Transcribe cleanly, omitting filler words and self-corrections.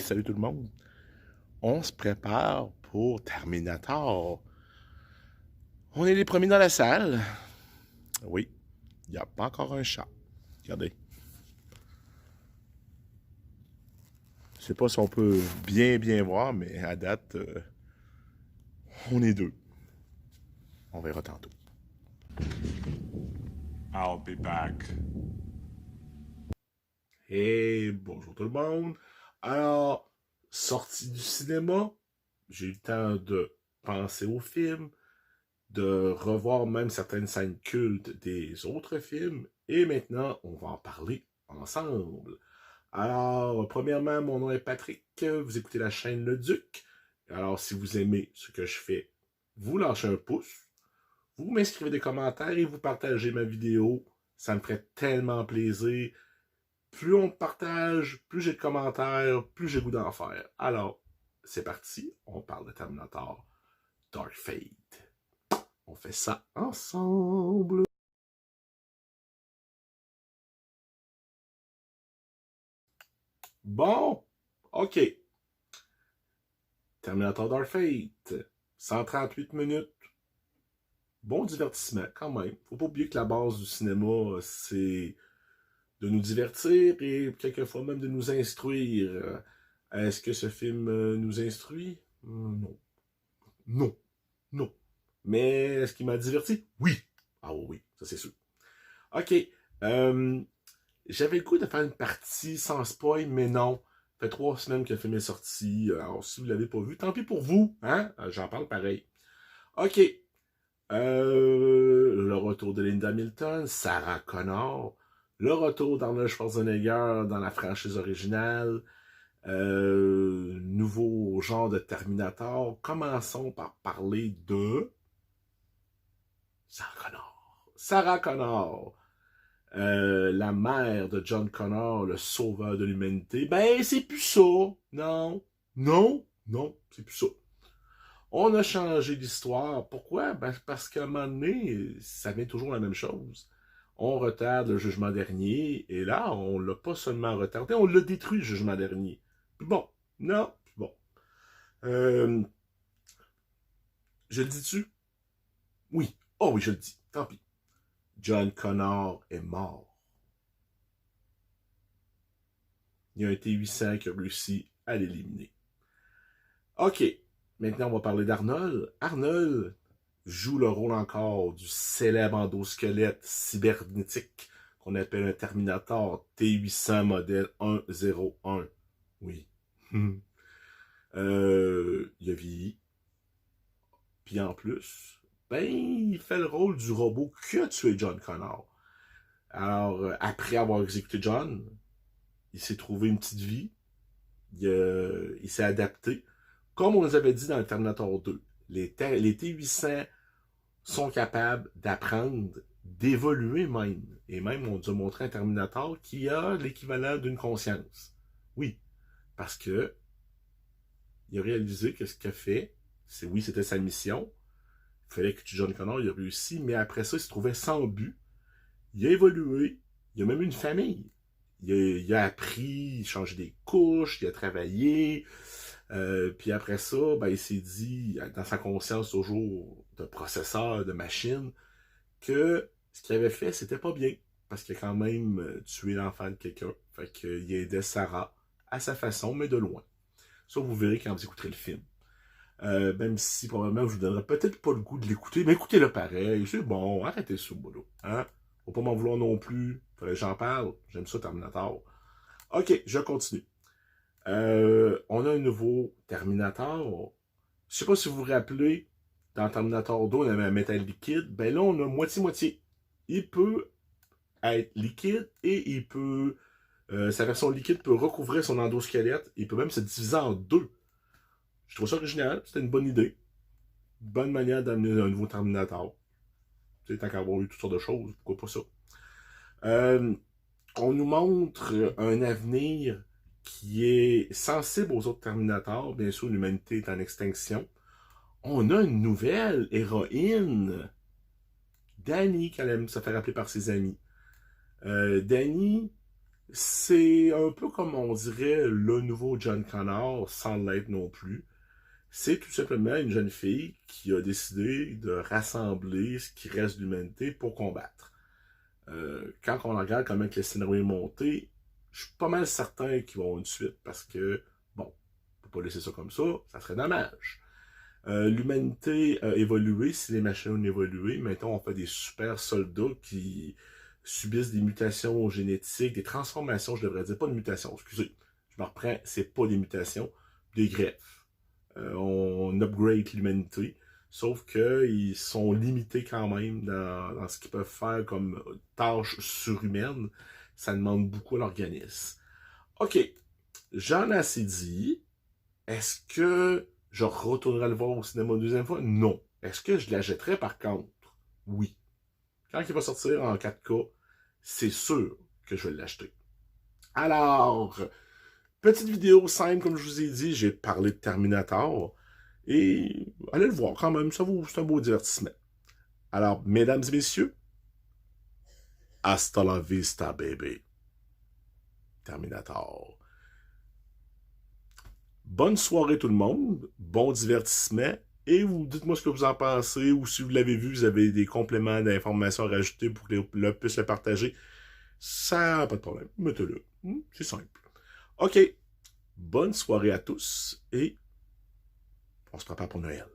Salut tout le monde. On se prépare pour Terminator. On est les premiers dans la salle. Oui, il n'y a pas encore un chat. Regardez. Je sais pas si on peut bien voir, mais à date, on est deux. On verra tantôt. I'll be back. Et bonjour tout le monde. Alors, sortie du cinéma, j'ai eu le temps de penser au film, de revoir même certaines scènes cultes des autres films, et maintenant, on va en parler ensemble. Alors, premièrement, mon nom est Patrick, vous écoutez la chaîne Le Duc. Alors, si vous aimez ce que je fais, vous lâchez un pouce, vous m'inscrivez des commentaires et vous partagez ma vidéo. Ça me ferait tellement plaisir. Plus on partage, plus j'ai de commentaires, plus j'ai goût d'en faire. Alors, c'est parti, on parle de Terminator Dark Fate. On fait ça ensemble. Bon, ok. Terminator Dark Fate. 138 minutes. Bon divertissement, quand même. Faut pas oublier que la base du cinéma, c'est de nous divertir et quelquefois même de nous instruire. Est-ce que ce film nous instruit? Non. Non. Non. Mais est-ce qu'il m'a diverti? Oui. Ah oui, ça c'est sûr. Ok. Euh, J'avais le coup de faire une partie sans spoil, mais non. Ça fait 3 semaines que le film est sorti. Alors, si vous l'avez pas vu, tant pis pour vous. Hein? J'en parle pareil. Ok. Le retour de Linda Hamilton, Sarah Connor, le retour d'Arnold Schwarzenegger dans la franchise originale, nouveau genre de Terminator. Commençons par parler de Sarah Connor. Sarah Connor, la mère de John Connor, le sauveur de l'humanité. Ben, c'est plus ça. Non, non, c'est plus ça. On a changé l'histoire. Pourquoi? Ben, parce qu'à un moment donné, ça vient toujours la même chose. On retarde le jugement dernier, et là, on l'a pas seulement retardé, on l'a détruit, le jugement dernier. Puis bon, non, puis bon. Euh, je le dis-tu? Oui. Oh oui, je le dis. Tant pis. John Connor est mort. Il y a un T-800 qui a réussi à l'éliminer. OK. Maintenant, on va parler d'Arnold. Arnold joue le rôle encore du célèbre endosquelette cybernétique qu'on appelle un Terminator T-800 modèle 101. Oui. Il a vieilli. Puis en plus, ben, il fait le rôle du robot qui a tué John Connor. Alors, après avoir exécuté John, il s'est trouvé une petite vie. Il s'est adapté. Comme on nous avait dit dans le Terminator 2, les T-800 sont capables d'apprendre, d'évoluer même. Et même, on nous a montré un Terminator qui a l'équivalent d'une conscience. Oui, parce que il a réalisé que ce qu'il a fait, c'est oui, c'était sa mission. Il fallait que John Connor il a réussi, mais après ça, il se trouvait sans but. Il a évolué. Il a même une famille. Il a appris, il a changé des couches, il a travaillé. Puis après ça, ben, il s'est dit, dans sa conscience toujours de processeur, de machine, que ce qu'il avait fait, c'était pas bien. Parce qu'il a quand même tué l'enfant de quelqu'un. Fait qu'il aidait Sarah à sa façon, mais de loin. Ça, vous verrez quand vous écouterez le film. Même si probablement je vous donnerai peut-être pas le goût de l'écouter, mais écoutez-le pareil, c'est bon, arrêtez ça, boulot. Hein? Faut pas m'en vouloir non plus. Fallait que j'en parle. J'aime ça, Terminator. Ok, je continue. On a un nouveau Terminator. Je sais pas si vous vous rappelez, dans Terminator 2, on avait un métal liquide. Ben là, on a moitié-moitié. Il peut être liquide et il peut. Sa version liquide peut recouvrir son endosquelette. Il peut même se diviser en deux. Je trouve ça original. C'était une bonne idée. Bonne manière d'amener un nouveau Terminator. Tu sais, tant qu'à avoir eu toutes sortes de choses, pourquoi pas ça? Euh, on nous montre un avenir qui est sensible aux autres Terminators. Bien sûr, l'humanité est en extinction. On a une nouvelle héroïne, Dani, qu'elle aime se faire appeler par ses amis. Dani, C'est un peu comme on dirait le nouveau John Connor, sans l'être non plus. C'est tout simplement une jeune fille qui a décidé de rassembler ce qui reste d'humanité pour combattre. Quand on regarde comment le scénario est monté, je suis pas mal certain qu'ils vont avoir une suite parce que, bon, on peut pas laisser ça comme ça serait dommage. L'humanité a évolué, si les machines ont évolué, maintenant on fait des super soldats qui subissent des mutations génétiques, des transformations, je devrais dire, pas de mutations, excusez, je me reprends, c'est pas des mutations, des greffes. On upgrade l'humanité, sauf qu'ils sont limités quand même dans ce qu'ils peuvent faire comme tâches surhumaines. Ça demande beaucoup à l'organisme. Ok, j'en ai assez dit. Est-ce que je retournerai le voir au cinéma une deuxième fois? Non. Est-ce que je l'achèterai par contre? Oui. Quand il va sortir en 4K, c'est sûr que je vais l'acheter. Alors, petite vidéo simple, comme je vous ai dit, j'ai parlé de Terminator. Et allez le voir quand même, c'est un beau divertissement. Alors, mesdames et messieurs, hasta la vista, baby. Terminator. Bonne soirée tout le monde, bon divertissement, et vous dites-moi ce que vous en pensez, ou si vous l'avez vu, vous avez des compléments d'informations à rajouter pour que le puisse le partager. Ça, pas de problème, mettez-le. C'est simple. Ok, bonne soirée à tous, et on se prépare pour Noël.